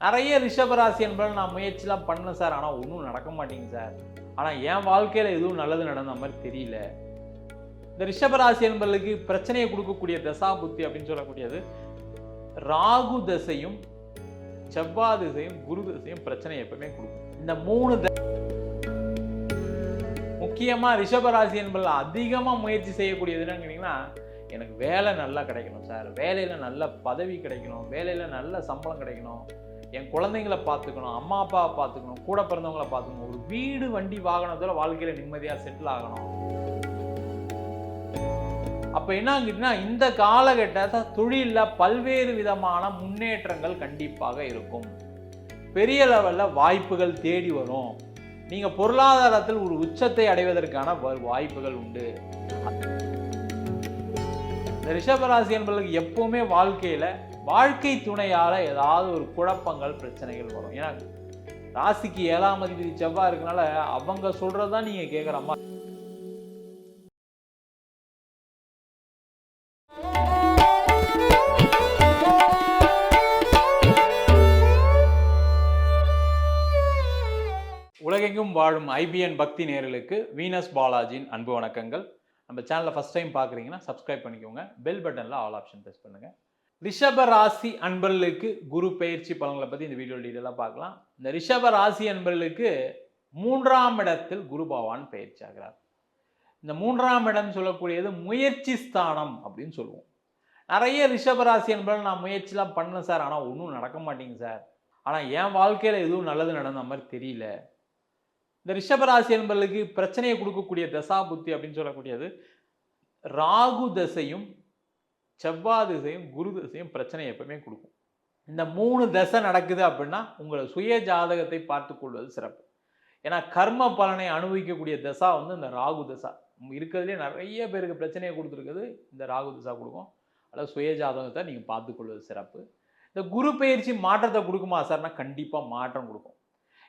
நிறைய ரிஷபராசி என்பது நான் முயற்சிலாம் பண்ணேன் சார், ஆனால் ஒன்றும் நடக்க மாட்டேங்குது சார். ஆனால் என் வாழ்க்கையில் எதுவும் நல்லது நடந்த மாதிரி தெரியல. இந்த ரிஷபராசி என்பவர்களுக்கு பிரச்சனையை கொடுக்கக்கூடிய தசா புத்தி அப்படின்னு சொல்லக்கூடியது ராகு தசையும் செவ்வாய் திசையும் குரு திசையும் பிரச்சனை எப்பவுமே கொடுக்கும். இந்த மூணு முக்கியமா ரிஷபராசி என்பது அதிகமாக முயற்சி செய்யக்கூடியது என்னன்னு கேட்டீங்கன்னா, எனக்கு வேலை நல்லா கிடைக்கணும் சார், வேலையில் நல்ல பதவி கிடைக்கணும், வேலையில் நல்ல சம்பளம் கிடைக்கணும், என் குழந்தைங்களை பார்த்துக்கணும், அம்மா அப்பாவை பார்த்துக்கணும், கூட பிறந்தவங்களை பார்த்துக்கணும், ஒரு வீடு வண்டி வாகனத்தோட வாழ்க்கையில் நிம்மதியாக செட்டில் ஆகணும். அப்போ என்ன ஆகிட்டுனா, இந்த காலகட்டத்தில் தொழிலில் பல்வேறு விதமான முன்னேற்றங்கள் கண்டிப்பாக இருக்கும். பெரிய லெவலில் வாய்ப்புகள் தேடி வரும். நீங்கள் பொருளாதாரத்தில் ஒரு உச்சத்தை அடைவதற்கான வாய்ப்புகள் உண்டு. இந்த ரிஷபராசி என்பவர்களுக்கு எப்பவுமே வாழ்க்கையில் வாழ்க்கை துணையால் ஏதாவது ஒரு குழப்பங்கள் பிரச்சனைகள் வரும். ஏன்னா ராசிக்கு 7ஆம் அதிபதி செவ்வாய் இருக்கனால அவங்க சொல்றதுதான் நீங்க கேட்குற மாதிரி. உலகெங்கும் வாழும் ஐபிஎன் பக்தி நேயர்களுக்கு வீனஸ் பாலாஜியின் அன்பு வணக்கங்கள். நம்ம சேனலை ஃபர்ஸ்ட் டைம் பார்க்குறீங்கன்னா சப்ஸ்கிரைப் பண்ணிக்கோங்க, பெல் பட்டனில் ஆல் ஆப்ஷன் ப்ரெஸ் பண்ணுங்க. ரிஷப ராசி அன்பர்களுக்கு குரு பயிற்சி பலன்களை பற்றி இந்த வீடியோ டீட்டெயிலாக பார்க்கலாம். இந்த ரிஷப ராசி அன்பர்களுக்கு 3ஆம் இடத்தில் குரு பகவான் பயிற்சி ஆகிறார். இந்த 3ஆம் இடம் சொல்லக்கூடியது முயற்சி ஸ்தானம் அப்படின்னு சொல்லுவோம். நிறைய ரிஷபராசி அன்பர்கள் நான் முயற்சிலாம் பண்ணேன் சார், ஆனால் ஒன்றும் நடக்க மாட்டேங்குது சார், ஆனால் என் வாழ்க்கையில் எதுவும் நல்லது நடந்த மாதிரி தெரியல. இந்த ரிஷபராசி என்பவர்களுக்கு பிரச்சனையை கொடுக்கக்கூடிய தசா புத்தி அப்படின்னு சொல்லக்கூடியது ராகு தசையும் செவ்வாய் திசையும் குரு திசையும் பிரச்சனை எப்பவுமே கொடுக்கும். இந்த 3 தசை நடக்குது அப்படின்னா உங்களை சுய ஜாதகத்தை பார்த்து கொள்வது சிறப்பு. ஏன்னா கர்ம பலனை அனுபவிக்கக்கூடிய தசா இந்த ராகு தசா இருக்கிறதுலே நிறைய பேருக்கு பிரச்சனையை கொடுத்துருக்குது. இந்த ராகு தசா கொடுக்கும். அதாவது சுய ஜாதகத்தை நீங்கள் பார்த்துக்கொள்வது சிறப்பு. இந்த குரு பயிற்சி மாற்றத்தை கொடுக்குமா சார்னா கண்டிப்பாக மாற்றம் கொடுக்கும்.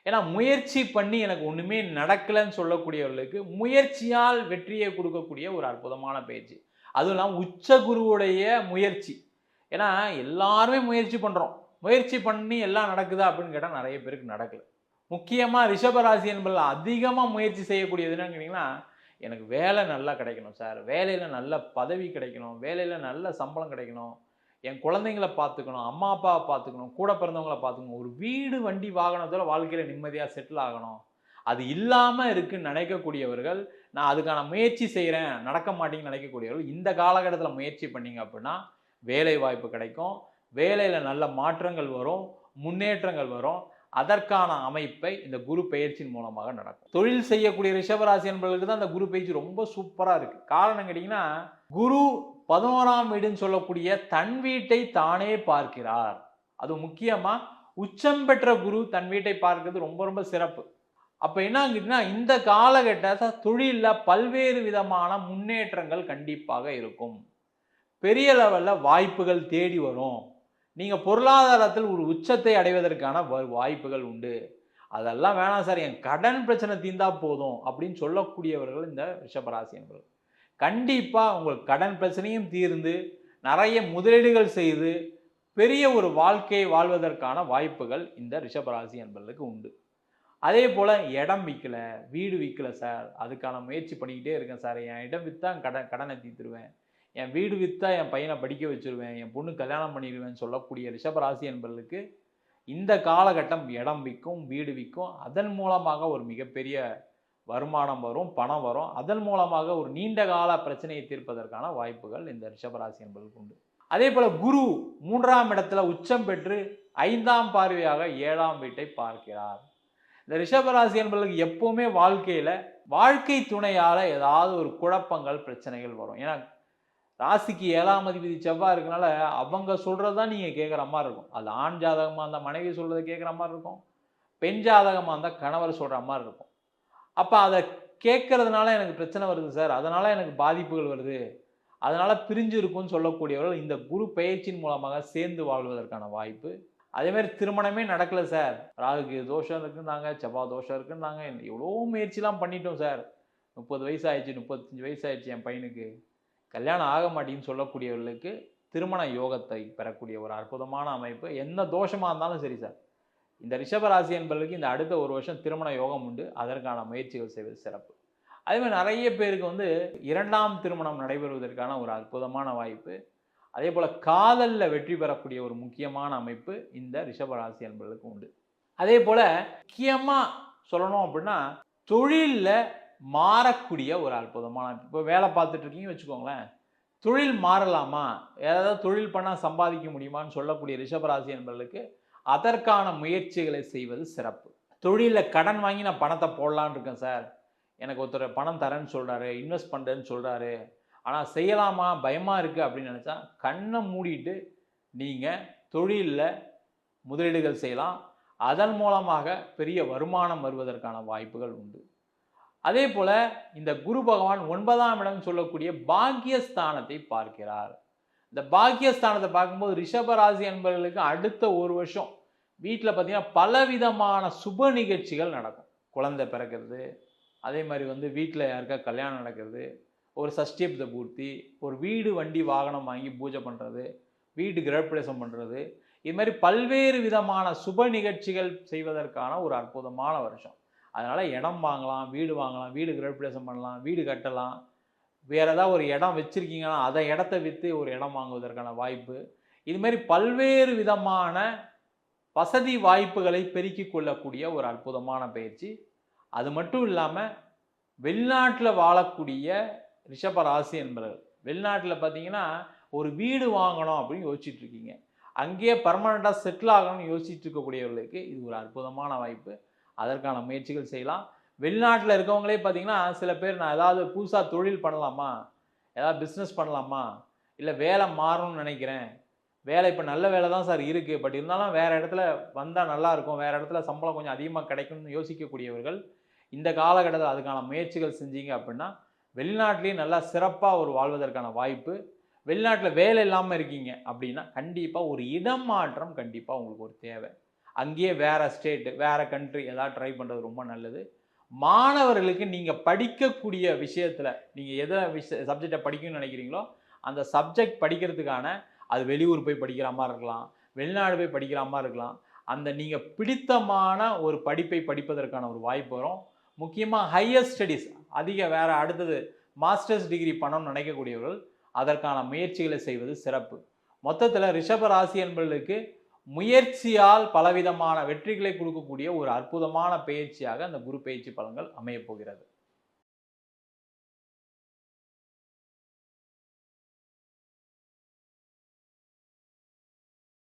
ஏன்னா முயற்சி பண்ணி எனக்கு ஒன்றுமே நடக்கலைன்னு சொல்லக்கூடியவர்களுக்கு முயற்சியால் வெற்றியை கொடுக்கக்கூடிய ஒரு அற்புதமான பயிற்சி. அதுவும் இல்லாமல் உச்ச குருவுடைய முயற்சி. ஏன்னா எல்லாருமே முயற்சி பண்ணுறோம், முயற்சி பண்ணி எல்லாம் நடக்குதா அப்படின்னு கேட்டால் நிறைய பேருக்கு நடக்கலை. முக்கியமாக ரிஷபராசி என்பதில் அதிகமாக முயற்சி செய்யக்கூடியது என்னன்னு கேட்டிங்கன்னா, எனக்கு வேலை நல்லா கிடைக்கணும் சார், வேலையில் நல்ல பதவி கிடைக்கணும், வேலையில் நல்ல சம்பளம் கிடைக்கணும், என் குழந்தைங்களை பார்த்துக்கணும், அம்மா அப்பாவை பார்த்துக்கணும், கூட பிறந்தவங்களை பார்த்துக்கணும், ஒரு வீடு வண்டி வாகனத்தோட வாழ்க்கையில் நிம்மதியாக செட்டில் ஆகணும். அது இல்லாமல் இருக்குன்னு நினைக்கக்கூடியவர்கள், நான் அதுக்கான முயற்சி செய்கிறேன் நடக்க மாட்டேங்குன்னு நினைக்கக்கூடியவர்கள் இந்த காலகட்டத்தில் முயற்சி பண்ணிங்க அப்படின்னா வேலை வாய்ப்பு கிடைக்கும், வேலையில் நல்ல மாற்றங்கள் வரும், முன்னேற்றங்கள் வரும். அதற்கான அமைப்பை இந்த குரு பயிற்சியின் மூலமாக நடக்கும். தொழில் செய்யக்கூடிய ரிஷபராசி என்பவர்களுக்கு தான் இந்த குரு பயிற்சி ரொம்ப சூப்பராக இருக்குது. காரணம் கேட்டிங்கன்னா, குரு 11ஆம் வீடுன்னு சொல்லக்கூடிய தன் வீட்டை தானே பார்க்கிறார். அது முக்கியமாக உச்சம் பெற்ற குரு தன் வீட்டை பார்க்கிறது ரொம்ப ரொம்ப சிறப்பு. அப்போ என்ன ஆகுதுன்னா, இந்த காலகட்டத்தில் தொழிலில் பல்வேறு விதமான முன்னேற்றங்கள் கண்டிப்பாக இருக்கும். பெரிய லெவலில் வாய்ப்புகள் தேடி வரும். நீங்கள் பொருளாதாரத்தில் ஒரு உச்சத்தை அடைவதற்கான வாய்ப்புகள் உண்டு. அதெல்லாம் வேணாம் சார், என் கடன் பிரச்சனை தீர்ந்தா போதும் அப்படின்னு சொல்லக்கூடியவர்கள் இந்த ரிஷபராசி என்பவர்கள். கண்டிப்பாக உங்கள் கடன் பிரச்சனையும் தீர்ந்து நிறைய முதலீடுகள் செய்து பெரிய ஒரு வாழ்க்கையை வாழ்வதற்கான வாய்ப்புகள் இந்த ரிஷபராசி என்பவர்களுக்கு உண்டு. அதே போல் இடம் விற்கலை, வீடு விற்கலை சார், அதுக்கான முயற்சி பண்ணிக்கிட்டே இருக்கேன் சார், என் இடம் விற்றா கடனை தீர்த்துருவேன், என் வீடு விற்றா என் பையனை படிக்க வச்சுருவேன், என் பொண்ணு கல்யாணம் பண்ணிடுவேன்னு சொல்லக்கூடிய ரிஷபராசி என்பவர்களுக்கு இந்த காலகட்டம் இடம் விற்கும், வீடு விற்கும். அதன் மூலமாக ஒரு மிகப்பெரிய வருமானம் வரும், பணம் வரும். அதன் மூலமாக ஒரு நீண்ட கால பிரச்சனையை தீர்ப்பதற்கான வாய்ப்புகள் இந்த ரிஷபராசி என்பதற்கு உண்டு. அதே போல் குரு 3ஆம் இடத்துல உச்சம் பெற்று 5ஆம் பார்வையாக 7ஆம் வீட்டை பார்க்கிறார். இந்த ரிஷபராசி என்பவர்களுக்கு எப்பவுமே வாழ்க்கையில் வாழ்க்கை துணையால் ஏதாவது ஒரு குழப்பங்கள் பிரச்சனைகள் வரும். ஏன்னா ராசிக்கு 7ஆம் அதிபதி செவ்வாய் இருக்கனால அவங்க சொல்கிறது தான் நீங்கள் கேட்குற மாதிரி இருக்கும். அது ஆண் ஜாதகமாக இருந்தால் மனைவி சொல்கிறத கேட்குற மாதிரி இருக்கும், பெண் ஜாதகமாக இருந்தால் கணவர் சொல்கிற மாதிரி இருக்கும். அப்போ அதை கேட்கறதுனால எனக்கு பிரச்சனை வருது சார், அதனால் எனக்கு பாதிப்புகள் வருது, அதனால் பிரிஞ்சு இருக்கும்னு சொல்லக்கூடியவர்கள் இந்த குரு பயிற்சியின் மூலமாக சேர்ந்து வாழ்வதற்கான வாய்ப்பு. அதேமாதிரி திருமணமே நடக்கலை சார், ராகுக்கு தோஷம் இருக்குன்னாங்க, செவ்வாய் தோஷம் இருக்குன்னாங்க, எவ்வளோ முயற்சிலாம் பண்ணிட்டோம் சார், 30 வயசு ஆயிடுச்சு, 35 வயசு ஆயிடுச்சு, என் பையனுக்கு கல்யாணம் ஆக மாட்டேன்னு சொல்லக்கூடியவர்களுக்கு திருமண யோகத்தை பெறக்கூடிய ஒரு அற்புதமான அமைப்பு. எந்த தோஷமாக இருந்தாலும் சரி சார், இந்த ரிஷபராசி என்பவர்களுக்கு இந்த அடுத்த ஒரு வருஷம் திருமண யோகம் உண்டு. அதற்கான முயற்சிகள் செய்வது சிறப்பு. அதே மாதிரி நிறைய பேருக்கு வந்து 2ஆம் திருமணம் நடைபெறுவதற்கான ஒரு அற்புதமான வாய்ப்பு. அதே போல் காதலில் வெற்றி பெறக்கூடிய ஒரு முக்கியமான அமைப்பு இந்த ரிஷபராசி என்பவர்களுக்கு உண்டு. அதே போல் முக்கியமாக சொல்லணும் அப்படின்னா தொழிலில் மாறக்கூடிய ஒரு அற்புதமான, இப்போ வேலை பார்த்துட்டு இருக்கீங்க வச்சுக்கோங்களேன், தொழில் மாறலாமா, ஏதாவது தொழில் பண்ணால் சம்பாதிக்க முடியுமான்னு சொல்லக்கூடிய ரிஷபராசி என்பவர்களுக்கு அதற்கான முயற்சிகளை செய்வது சிறப்பு. தொழிலில் கடன் வாங்கி நான் பணத்தை போடலான்னு இருக்கேன் சார், எனக்கு ஒருத்தர் பணம் தரேன்னு சொல்கிறாரு, இன்வெஸ்ட் பண்ணுறேன்னு சொல்கிறாரு, ஆனால் செய்யலாமா பயமாக இருக்குது அப்படின்னு நினச்சா கண்ணை மூடிட்டு நீங்கள் தொழிலில் முதலீடுகள் செய்யலாம். அதன் மூலமாக பெரிய வருமானம் வருவதற்கான வாய்ப்புகள் உண்டு. அதே போல் இந்த குரு பகவான் 9ஆம் இடம் சொல்லக்கூடிய பாக்கியஸ்தானத்தை பார்க்கிறார். இந்த பாக்கியஸ்தானத்தை பார்க்கும்போது ரிஷபராசி என்பவர்களுக்கு அடுத்த ஒரு வருஷம் வீட்டில் பார்த்தீங்கன்னா பலவிதமான சுப நிகழ்ச்சிகள் நடக்கும். குழந்தை பிறக்கிறது, அதே மாதிரி வந்து வீட்டில் யாருக்கா கல்யாணம் நடக்கிறது, ஒரு சஷ்டியப்த பூர்த்தி, ஒரு வீடு வண்டி வாகனம் வாங்கி பூஜை பண்ணுறது, வீடு கிரகப்பிரவேசம் பண்ணுறது, இது மாதிரி பல்வேறு விதமான சுப நிகழ்ச்சிகள் செய்வதற்கான ஒரு அற்புதமான வருஷம். அதனால் இடம் வாங்கலாம், வீடு கிரகப்பிரவேசம் பண்ணலாம், வீடு கட்டலாம். வேறு ஏதாவது ஒரு இடம் வச்சுருக்கீங்கன்னா அதை இடத்த விற்று ஒரு இடம் வாங்குவதற்கான வாய்ப்பு. இதுமாரி பல்வேறு விதமான வசதி வாய்ப்புகளை பெருக்கிக் கொள்ளக்கூடிய ஒரு அற்புதமான பயிற்சி. அது மட்டும் இல்லாமல் வெளிநாட்டில் வாழக்கூடிய ரிஷபராசி என்பவர்கள், வெளிநாட்டில் பார்த்தீங்கன்னா ஒரு வீடு வாங்கணும் அப்படின்னு யோசிச்சுட்டு இருக்கீங்க, அங்கேயே பர்மனெண்ட்டாக செட்டில் ஆகணும்னு யோசிச்சுட்டு இருக்கக்கூடியவர்களுக்கு இது ஒரு அற்புதமான வாய்ப்பு. அதற்கான முயற்சிகள் செய்யலாம். வெளிநாட்டில் இருக்கவங்களே பார்த்தீங்கன்னா சில பேர் நான் ஏதாவது புதுசாக தொழில் பண்ணலாமா, ஏதாவது பிஸ்னஸ் பண்ணலாமா, இல்லை வேலை மாறணும்னு நினைக்கிறேன், வேலை இப்போ நல்ல வேலை தான் சார் இருக்குது, பட் இருந்தாலும் வேறு இடத்துல வந்தால் நல்லாயிருக்கும், வேறு இடத்துல சம்பளம் கொஞ்சம் அதிகமாக கிடைக்கும்னு யோசிக்கக்கூடியவர்கள் இந்த காலகட்டத்தில் அதுக்கான முயற்சிகள் செஞ்சீங்க அப்படின்னா வெளிநாட்டிலேயே நல்லா சிறப்பாக ஒரு வாழ்வதற்கான வாய்ப்பு. வெளிநாட்டில் வேலை இல்லாமல் இருக்கீங்க அப்படின்னா கண்டிப்பாக ஒரு இடம் மாற்றம் கண்டிப்பாக உங்களுக்கு ஒரு தேவை. அங்கேயே வேறு ஸ்டேட்டு, வேறு கண்ட்ரி ஏதாவது ட்ரை பண்ணுறது ரொம்ப நல்லது. மாணவர்களுக்கு நீங்கள் படிக்கக்கூடிய விஷயத்தில் நீங்கள் எதை சப்ஜெக்டை படிக்கணும்னு நினைக்கிறீங்களோ அந்த சப்ஜெக்ட் படிக்கிறதுக்கான, அது வெளியூர் போய் படிக்கிற மாதிரி இருக்கலாம், வெளிநாடு போய் படிக்கிற மாதிரி இருக்கலாம், அந்த நீங்கள் பிடித்தமான ஒரு படிப்பை படிப்பதற்கான ஒரு வாய்ப்பு வரும். முக்கியமாக ஹையர் ஸ்டடீஸ், வேறு அடுத்தது மாஸ்டர்ஸ் டிகிரி பண்ணணும்னு நினைக்கக்கூடியவர்கள் அதற்கான முயற்சிகளை செய்வது சிறப்பு. மொத்தத்தில் ரிஷபராசி என்பவர்களுக்கு முயற்சியால் பலவிதமான வெற்றிகளை கொடுக்கக்கூடிய ஒரு அற்புதமான பயிற்சியாக அந்த குரு பயிற்சி பலன்கள் அமையப் போகிறது.